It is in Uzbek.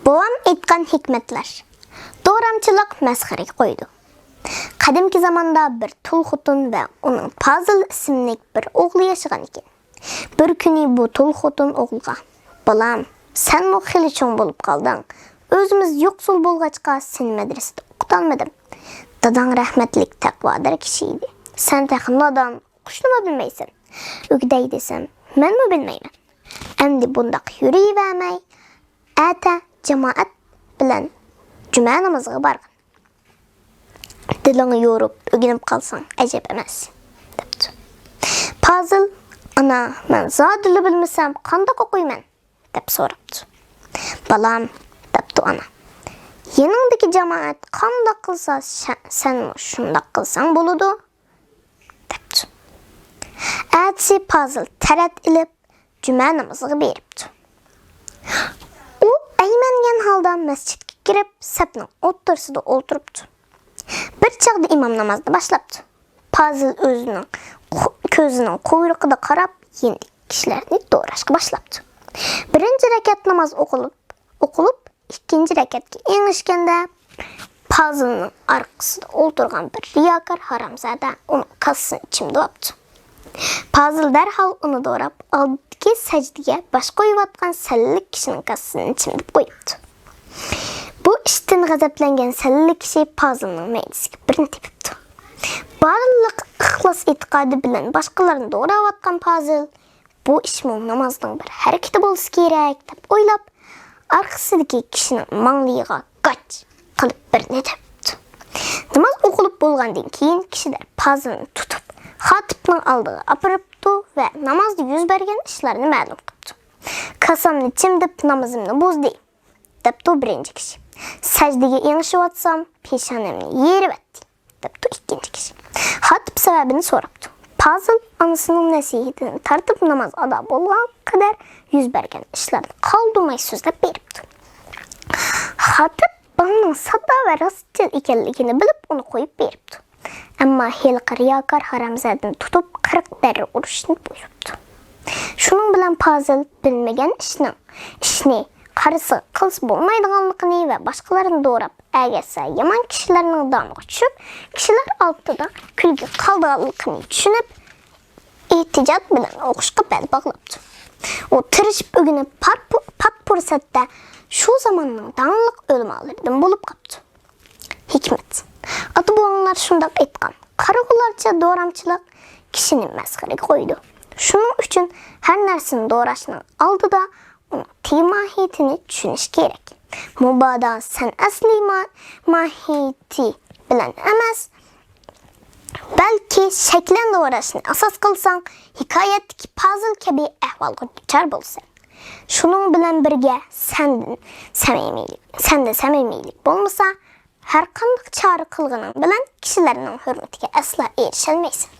Bovam aytgan hikmetler. Doğramçılık mesxeriga qo'ydi. Qadimki zamanda bir tul xotun ve onun Pazıl ismli bir o'g'li yashagan ekan. Bir kuni bu tul xotun o'g'liga: "Balam, sen mu xili cho'ng bo'lib qolding. O'zimiz yo'qsul bo'lg'achqa seni madrasada o'qitolmadim. Dadang rahmatlik taqvodir kishi edi. Sen taxin nadan o'qishni bilmaysan. O'gday desam, men mi bilmayman. Endi bundaq yuriyvermay, ata jamoat bilan juma namoziga borgin. Dilini yo'rib, o'ginib qolsang ajab emas" debdi. Pazıl: "Ana, men zodili bilmasam qandoq o'qiyman?" deb so'rabdi. "Balam," debdi ona, "yeningdagi jamoat qandoq qilsa, sen shundoq qilsang bo'ladi" debdi. Atsi Pazıl tarat ilib juma namoziga beribdi. U aymangan holda masjidga kirib, sapning o'rtasida o'tiribdi. Bir chaqda imom namozni boshlabdi. Pazıl o'zining ko'zining quyruqida qarab, endi kishilarni to'rashga boshlabdi. Birinchi rakat namoz o'qilib, ikkinchi rakatga engishganda Pazılning orqasida o'tirgan bir riyokor haromzada uning kassasini chimdib olibdi. Pazıl darhol uni do'rab, oldiki sajdaga bosh qo'yayotgan sallik kishining kassasini chimdib qo'yibdi. Bu ishdan g'azablangan sallik kishi Pazılning maydasiga birini tepibdi. Barliq ixlos e'tiqodi bilan boshqalarni do'rayotgan Pazıl, bu ishmi namozning bir harakati bo'lsa kerak deb o'ylab, orqasidagi kishining mangliyiga qoch qilib birini tepibdi. Namoz o'qilib bo'lgandan keyin kishilar Pazılni tutib, xatibning oldiga apiribdi va namozda yuz bergan ishlarni ma'lum qilibdi. "Qasamni chimdib namozimni buzdi" debdi birinchi kishi. "Sajdaga engishyotsam, peshonamni yerib etdi" debdi ikkinchi kishi. Xatib sababini so'rabdi. Pazıl onasining nasihatini tartib namoz ado bo'lgan qadar yuz bergan ishlarni qoldirmay so'zlab beribdi. Xatib bunning sodda va rostchil ekanligini bilib uni qo'yib beribdi. Ammo heliqi riyokor haromzadani tutib 40 darra urishni buyuribdi. Shuning bilan Pazıl bilmagan ishni qarisi qilsa bo'lmaydiganligini va boshqalarni do'rab agasa yomon kishilarning doniga tushib, kishilar oldida kulgi qoldiganligini tushunib, ehtijot bilan o'qishga bel bog'labdi. U tirishib o'ginib, pat fursatda shu zamonning dangliq o'limalaridan bo'lib qoldi. Hikmat. Ota-bobolar shundoq aytgan: "Qarag'ularcha do'ramchilik kishini masxaraga qo'ydi." Shuning uchun har narsani do'rashning oldida uning mohiyatini tushunish kerak. Mubodo sen asli mohiyati bilan emas, balki shaklan do'rashni asos qilsang, hikoyatdagi Pazıl kabi ahvolga duchor bo'lsan. Shuning bilan birga senda samimiylik bo'lmasa, har qanday chora qilganing bilan kishilarning hurmatiga aslo erisholmaysan.